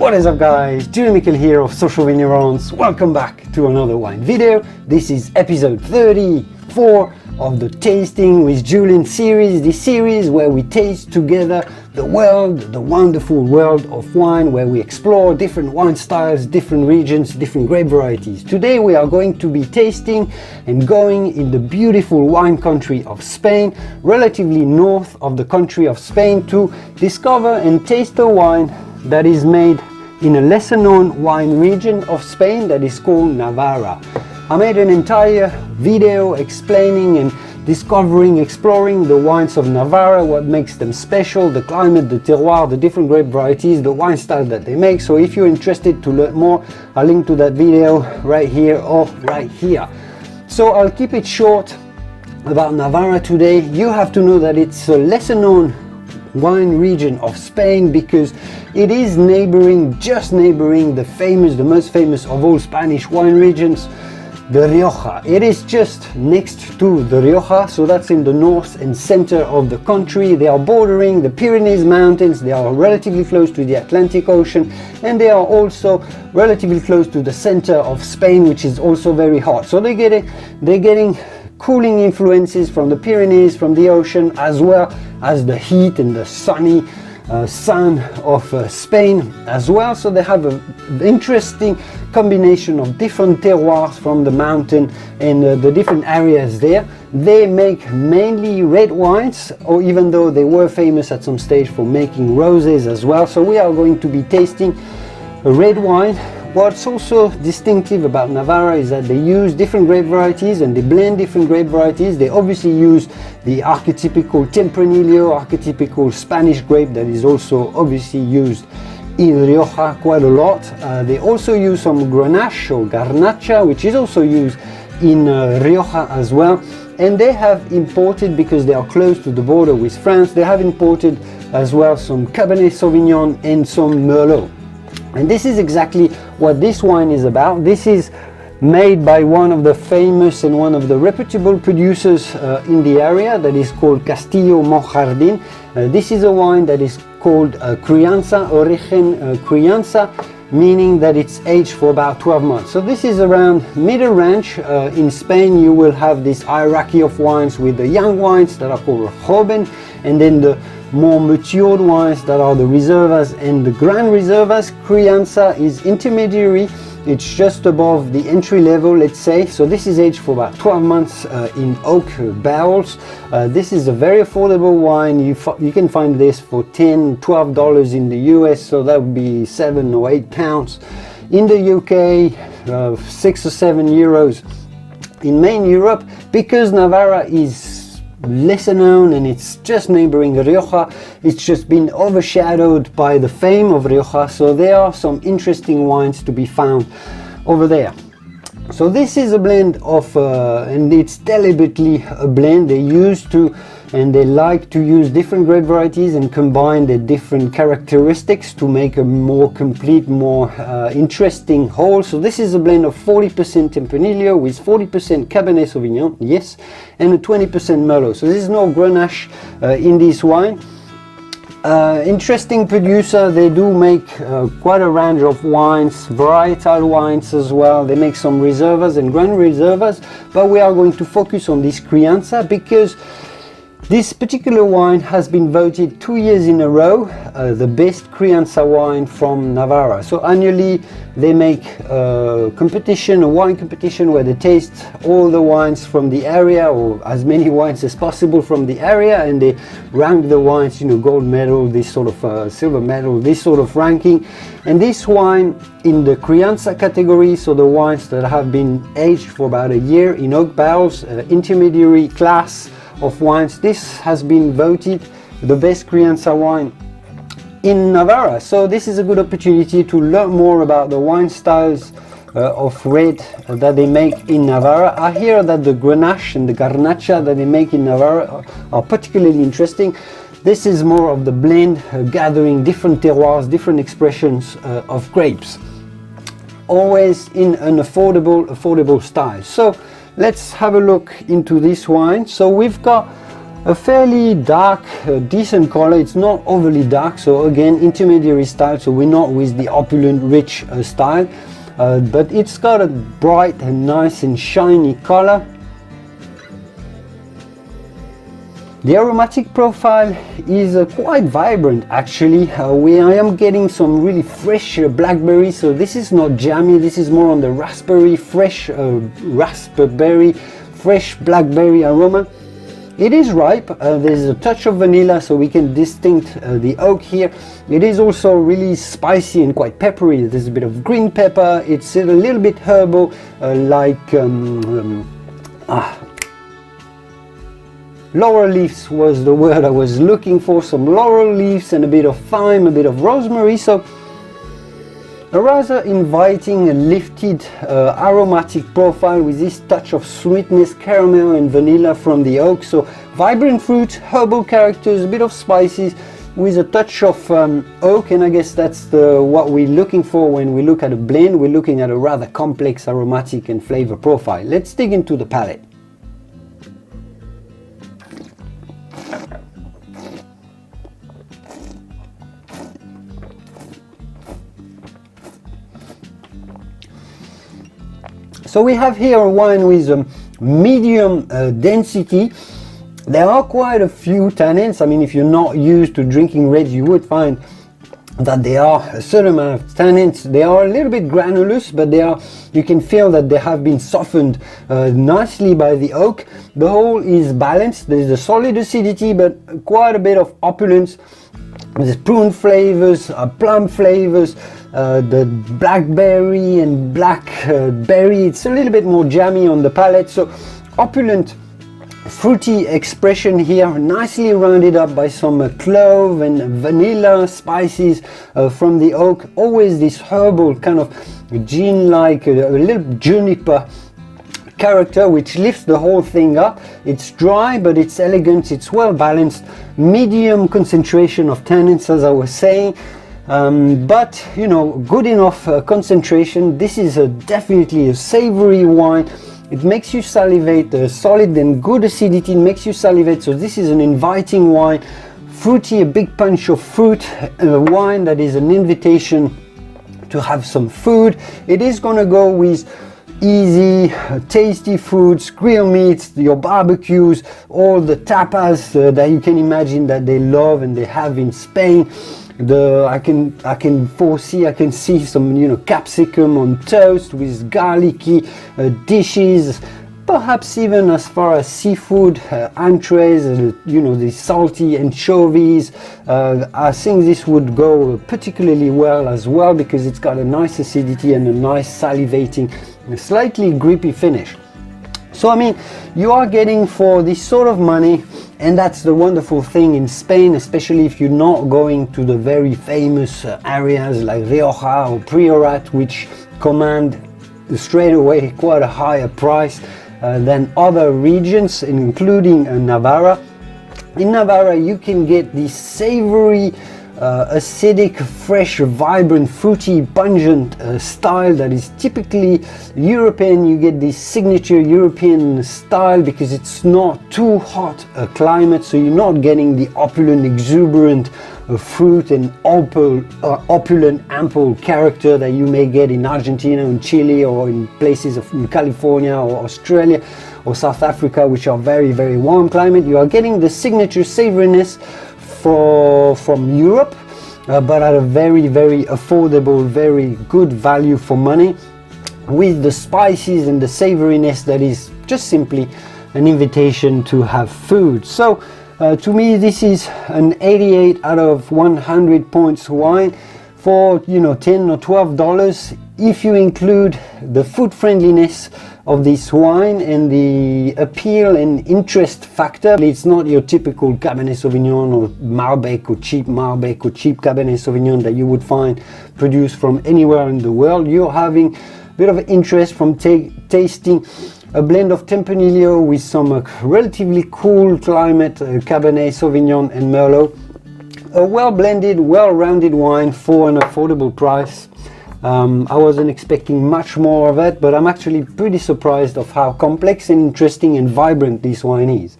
What is up guys, Julien here of Social Vignerons. Welcome back to another wine video. This is episode 34 of the Tasting with Julien series, this series where we taste together the wonderful world of wine, where we explore different wine styles, different regions, different grape varieties. Today we are going to be tasting and going in the beautiful wine country of Spain, relatively north of the country of Spain, to discover and taste a wine that is made in a lesser known wine region of Spain that is called Navarra. I made an entire video explaining and exploring the wines of Navarra, what makes them special, the climate, the terroir, the different grape varieties, the wine style that they make. So if you're interested to learn more, I'll link to that video right here or right here. So I'll keep it short about Navarra today. You have to know that it's a lesser known wine region of Spain because it is just neighboring the most famous of all Spanish wine regions, the Rioja. It is just next to the Rioja, so that's in the north and center of the country. They are bordering the Pyrenees mountains, they are relatively close to the Atlantic Ocean, and they are also relatively close to the center of Spain, which is also very hot. So they're getting cooling influences from the Pyrenees, from the ocean, as well as the heat and the sunny sun of Spain as well. So they have an interesting combination of different terroirs from the mountain and the different areas there. They make mainly red wines, or even though they were famous at some stage for making rosés as well. So we are going to be tasting a red wine. What's also distinctive about Navarra is that they use different grape varieties and they blend different grape varieties. They obviously use the archetypical Tempranillo, archetypical Spanish grape that is also obviously used in Rioja quite a lot. They also use some Grenache or Garnacha, which is also used in Rioja as well. And they have imported, because they are close to the border with France, they have imported as well some Cabernet Sauvignon and some Merlot. And this is exactly what this wine is about. This is made by one of the famous and one of the reputable producers in the area, that is called Castillo Monjardin. This is a wine that is called Crianza, Origen Crianza, meaning that it's aged for about 12 months. So this is around middle range. In Spain you will have this hierarchy of wines with the young wines that are called Joven, and then the more matured wines that are the Reservas and the Grand Reservas. Crianza is intermediary, it's just above the entry level, let's say. So this is aged for about 12 months in oak barrels. This is a very affordable wine. You can find this for $10–12 in the US, so that would be £7 or £8. In the UK, 6 or 7 euros. In main Europe, because Navarra is lesser known and it's just neighboring Rioja, it's just been overshadowed by the fame of Rioja, so there are some interesting wines to be found over there. So this is a blend of and it's deliberately a blend. They used to, and they like to use different grape varieties and combine the different characteristics to make a more complete, more interesting whole. So this is a blend of 40% Tempranillo with 40% Cabernet Sauvignon, yes, and a 20% Merlot. So this is no Grenache in this wine. Interesting producer. They do make quite a range of wines, varietal wines as well. They make some Reservas and Grand Reservas, but we are going to focus on this Crianza because this particular wine has been voted 2 years in a row the best Crianza wine from Navarra. So annually they make a wine competition where they taste all the wines from the area, or as many wines as possible from the area, and they rank the wines, gold medal, this sort of silver medal, this sort of ranking. And this wine in the Crianza category, so the wines that have been aged for about a year in oak barrels, intermediary class of wines, this has been voted the best Crianza wine in Navarra. So this is a good opportunity to learn more about the wine styles of red that they make in Navarra. I hear that the Grenache and the Garnacha that they make in Navarra are particularly interesting. This is more of the blend, gathering different terroirs, different expressions of grapes, always in an affordable style. So let's have a look into this wine. So we've got A fairly dark, decent color. It's not overly dark, so again, intermediary style, so we're not with the opulent, rich style, but it's got a bright and nice and shiny color. The aromatic profile is quite vibrant actually. I am getting some really fresh blackberry, so this is not jammy, this is more on the raspberry, fresh raspberry, fresh blackberry aroma. It is ripe, there's a touch of vanilla, so we can distinct the oak here. It is also really spicy and quite peppery. There's a bit of green pepper, it's a little bit herbal, laurel leaves was the word I was looking for. Some laurel leaves and a bit of thyme, a bit of rosemary, so a rather inviting and lifted aromatic profile with this touch of sweetness, caramel and vanilla from the oak. So vibrant fruit, herbal characters, a bit of spices with a touch of oak, and I guess that's what we're looking for when we look at a blend. We're looking at a rather complex aromatic and flavor profile. Let's dig into the palate. So we have here a wine with a medium density. There are quite a few tannins. I mean, if you're not used to drinking reds, you would find that there are a certain amount of tannins. They are a little bit granulous, but you can feel that they have been softened nicely by the oak. The whole is balanced. There's a solid acidity, but quite a bit of opulence. There's prune flavors, plum flavors, the blackberry and blackberry. It's a little bit more jammy on the palate. So opulent, fruity expression here, nicely rounded up by some clove and vanilla spices from the oak. Always this herbal kind of gin-like, a little juniper character which lifts the whole thing up. It's dry, but it's elegant, it's well balanced, medium concentration of tannins, as I was saying, but you know, good enough concentration. This is definitely a savory wine. It makes you salivate, solid and good acidity, makes you salivate, so this is an inviting wine. Fruity, a big punch of fruit, a wine that is an invitation to have some food. It is going to go with easy, tasty foods, grilled meats, your barbecues, all the tapas that you can imagine that they love and they have in Spain. I can see some, you know, capsicum on toast with garlicky dishes, perhaps even as far as seafood, entrees, you know, the salty anchovies. I think this would go particularly well as well because it's got a nice acidity and a nice salivating, slightly grippy finish. So I mean, you are getting for this sort of money, and that's the wonderful thing in Spain, especially if you're not going to the very famous areas like Rioja or Priorat, which command straight away quite a higher price than other regions, including Navarra. In Navarra you can get this savory, acidic, fresh, vibrant, fruity, pungent style that is typically European. You get this signature European style because it's not too hot a climate, so you're not getting the opulent, exuberant fruit and opulent, ample character that you may get in Argentina and Chile, or in places in California or Australia or South Africa, which are very, very warm climate. You are getting the signature savoriness from Europe, but at a very, very affordable, very good value for money, with the spices and the savoriness that is just simply an invitation to have food. So to me, this is an 88 out of 100 points wine for, you know, $10 or $12 if you include the food friendliness of this wine and the appeal and interest factor. It's not your typical Cabernet Sauvignon or Malbec or cheap Cabernet Sauvignon that you would find produced from anywhere in the world. You're having a bit of interest from tasting a blend of Tempranillo with some relatively cool climate Cabernet Sauvignon and Merlot. A well-blended, well-rounded wine for an affordable price. I wasn't expecting much more of it, but I'm actually pretty surprised of how complex and interesting and vibrant this wine is.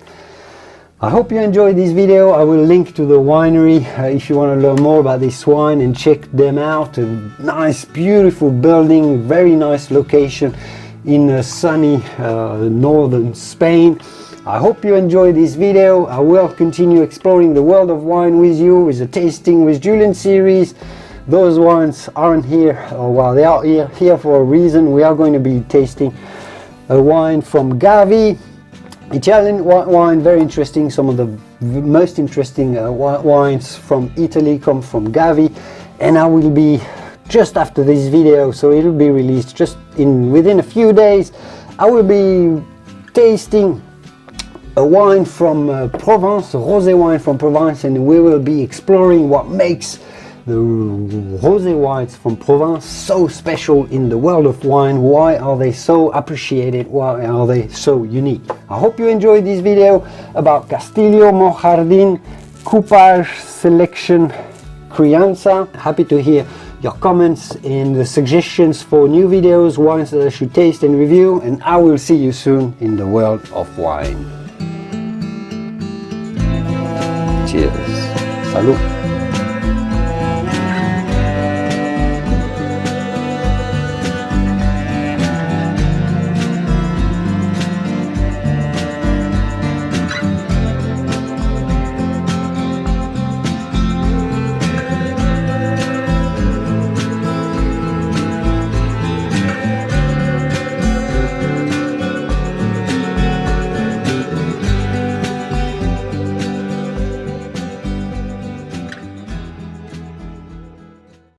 I hope you enjoyed this video. I will link to the winery if you want to learn more about this wine and check them out. A nice, beautiful building, very nice location in sunny northern Spain. I hope you enjoyed this video. I will continue exploring the world of wine with you with the Tasting with Julien series. Those wines aren't here, well, they are here for a reason. We are going to be tasting a wine from Gavi, Italian wine, very interesting. Some of the most interesting wines from Italy come from Gavi, and I will be just after this video, so it will be released just within a few days. I will be tasting a wine from Provence, a rosé wine from Provence, and we will be exploring what makes the rosé wines from Provence so special in the world of wine. Why are they so appreciated? Why are they so unique? I hope you enjoyed this video about Castillo Monjardin Coupage Seleccion Crianza. Happy to hear your comments and the suggestions for new videos, wines that I should taste and review, and I will see you soon in the world of wine. Cheers. Salud.